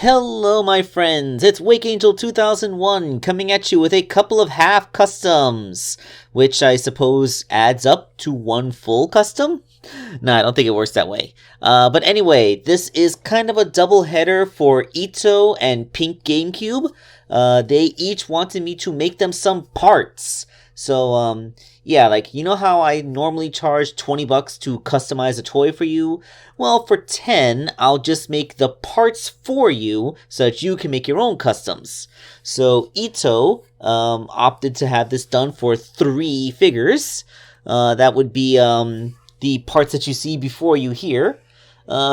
Hello my friends, it's Wake Angel 2001 coming at you with a couple of half customs, which I suppose adds up to one full custom? No, I don't think it works that way. But anyway, this is kind of a double header for Ito and Pink GameCube. They each wanted me to make them some parts. So, yeah, like, you know how I normally charge 20 bucks to customize a toy for you? Well, for 10, I'll just make the parts for you so that you can make your own customs. So, Ito, opted to have this done for 3 figures. That would be, the parts that you see before you here.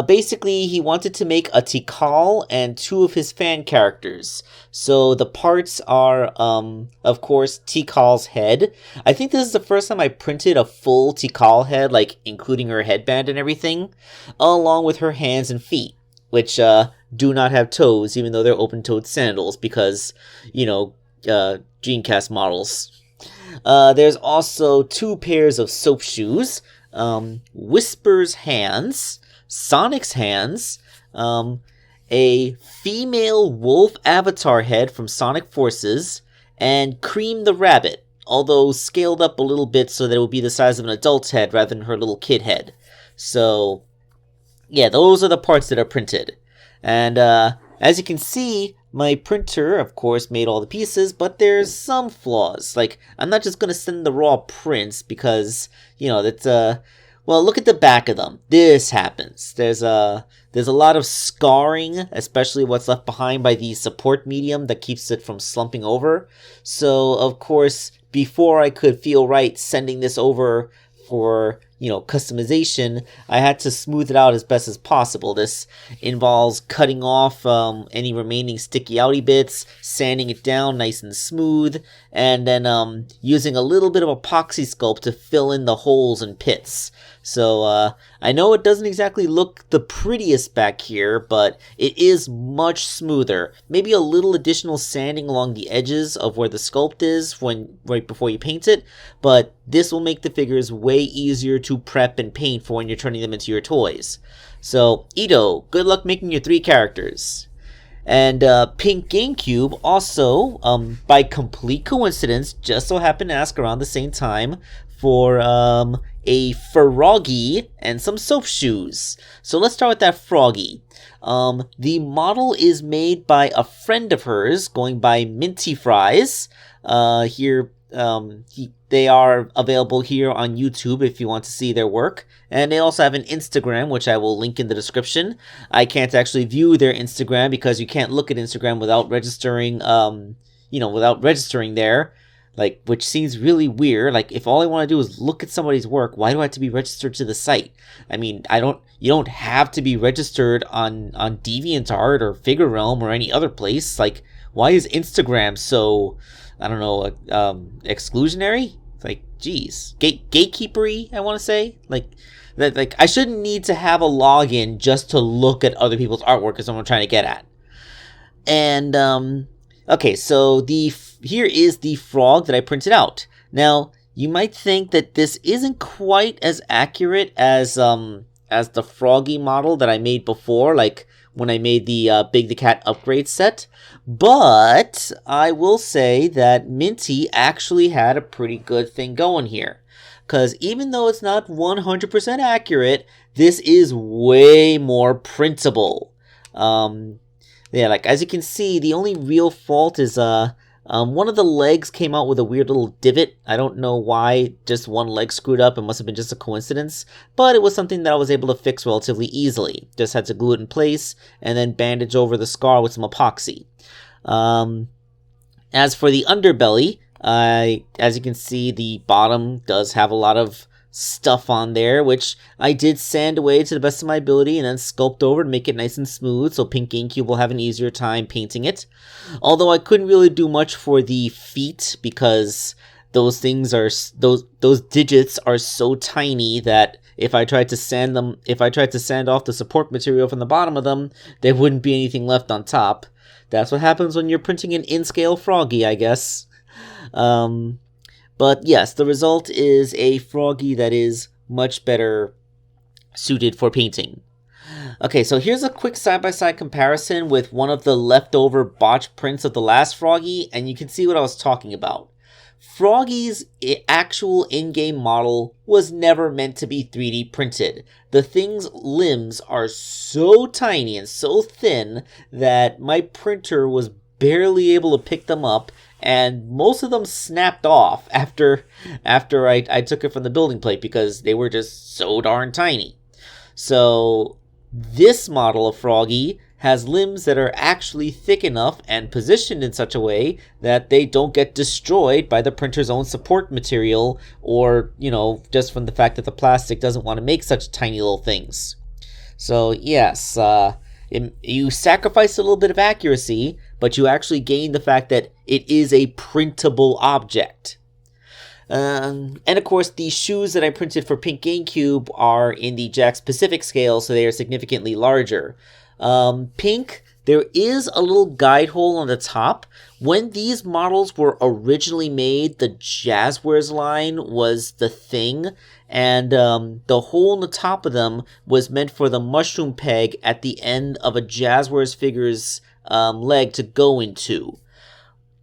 Basically, he wanted to make a Tikal and 2 of his fan characters. So the parts are, of course, Tikal's head. I think this is the first time I printed a full Tikal head, like including her headband and everything, along with her hands and feet, which do not have toes, even though they're open-toed sandals, because, you know, Dreamcast models. There's also 2 pairs of soap shoes, Whisper's hands, Sonic's hands, a female wolf avatar head from Sonic Forces, and Cream the rabbit, although scaled up a little bit so that it would be the size of an adult's head rather than her little kid head. So, yeah, those are the parts that are printed. And as you can see, my printer, of course, made all the pieces, but there's some flaws. Like, I'm not just going to send the raw prints because, you know, that's, well, look at the back of them. This happens. There's a lot of scarring, especially what's left behind by the support medium that keeps it from slumping over. So, of course, before I could feel right sending this over for, you know, customization, I had to smooth it out as best as possible. This involves cutting off any remaining sticky outy bits, sanding it down nice and smooth, and then using a little bit of epoxy sculpt to fill in the holes and pits. So, I know it doesn't exactly look the prettiest back here, but it is much smoother. Maybe a little additional sanding along the edges of where the sculpt is right before you paint it, but this will make the figures way easier to prep and paint for when you're turning them into your toys. So, Ito, good luck making your 3 characters. And Pink GameCube also, by complete coincidence, just so happened to ask around the same time for a Froggy and some soap shoes. So let's start with that Froggy. The model is made by a friend of hers, going by Minty Fries. Here, they are available here on YouTube if you want to see their work. And they also have an Instagram, which I will link in the description. I can't actually view their Instagram because you can't look at Instagram without registering, without registering there. Like, which seems really weird. Like, if all I want to do is look at somebody's work, why do I have to be registered to the site? I mean, you don't have to be registered on DeviantArt or FigureRealm or any other place. Like, why is Instagram so, I don't know, exclusionary? Like, geez, gatekeepery, I want to say. Like, I shouldn't need to have a login just to look at other people's artwork is what I'm trying to get at. And, okay, so here is the frog that I printed out. Now, you might think that this isn't quite as accurate as the Froggy model that I made before, like when I made the Big the Cat upgrade set. But I will say that Minty actually had a pretty good thing going here. Because even though it's not 100% accurate, this is way more printable. Yeah, like, as you can see, the only real fault is, one of the legs came out with a weird little divot. I don't know why just one leg screwed up. It must have been just a coincidence. But it was something that I was able to fix relatively easily. Just had to glue it in place and then bandage over the scar with some epoxy. As for the underbelly, as you can see, the bottom does have a lot of stuff on there, which I did sand away to the best of my ability and then sculpt over to make it nice and smooth so Pink GameCube will have an easier time painting it. Although I couldn't really do much for the feet because those digits are so tiny that if I tried to sand off the support material from the bottom of them, there wouldn't be anything left on top. That's what happens when you're printing an in-scale Froggy, I guess. But yes, the result is a Froggy that is much better suited for painting. Okay, so here's a quick side-by-side comparison with one of the leftover botch prints of the last Froggy, and you can see what I was talking about. Froggy's actual in-game model was never meant to be 3D printed. The thing's limbs are so tiny and so thin that my printer was barely able to pick them up, and most of them snapped off after I took it from the building plate because they were just so darn tiny. So this model of Froggy has limbs that are actually thick enough and positioned in such a way that they don't get destroyed by the printer's own support material, or, just from the fact that the plastic doesn't want to make such tiny little things. So yes, you sacrifice a little bit of accuracy, but you actually gain the fact that it is a printable object. And of course, the shoes that I printed for Pink GameCube are in the Jakks Pacific scale, so they are significantly larger. Pink, there is a little guide hole on the top. When these models were originally made, the Jazzwares line was the thing, and the hole in the top of them was meant for the mushroom peg at the end of a Jazzwares figure's leg to go into.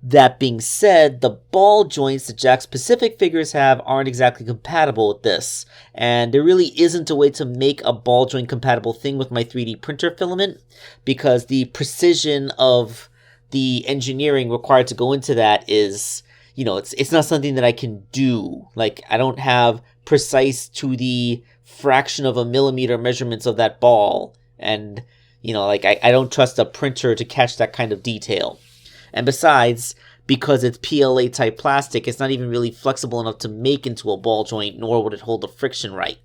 That being said, the ball joints that Jakks Pacific figures have aren't exactly compatible with this, and there really isn't a way to make a ball joint compatible thing with my 3D printer filament, because the precision of the engineering required to go into that is, it's not something that I can do. Like, I don't have precise to the fraction of a millimeter measurements of that ball, and, I don't trust a printer to catch that kind of detail. And besides, because it's PLA type plastic, it's not even really flexible enough to make into a ball joint, nor would it hold the friction right.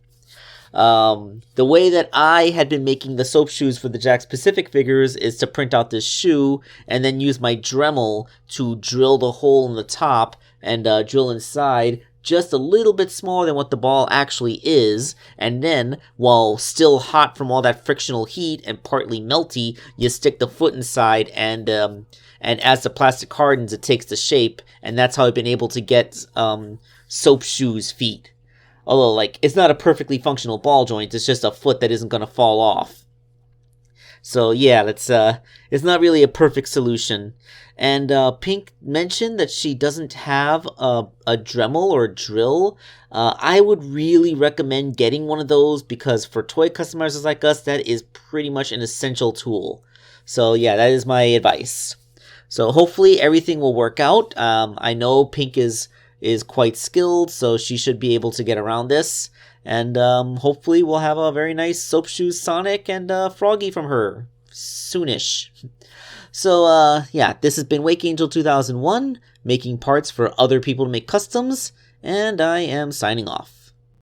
The way that I had been making the soap shoes for the Jakks Pacific figures is to print out this shoe and then use my Dremel to drill the hole in the top and drill inside just a little bit smaller than what the ball actually is, and then, while still hot from all that frictional heat and partly melty, you stick the foot inside, and as the plastic hardens, it takes the shape, and that's how I've been able to get soap shoes feet. Although, it's not a perfectly functional ball joint, it's just a foot that isn't going to fall off. So yeah, it's not really a perfect solution. And Pink mentioned that she doesn't have a Dremel or a drill. I would really recommend getting one of those, because for toy customizers like us, that is pretty much an essential tool. So yeah, that is my advice. So hopefully everything will work out. I know Pink is quite skilled, so she should be able to get around this. And hopefully we'll have a very nice Soap Shoes Sonic and Froggy from her soonish. So yeah, this has been Wake Angel 2001, making parts for other people to make customs, and I am signing off.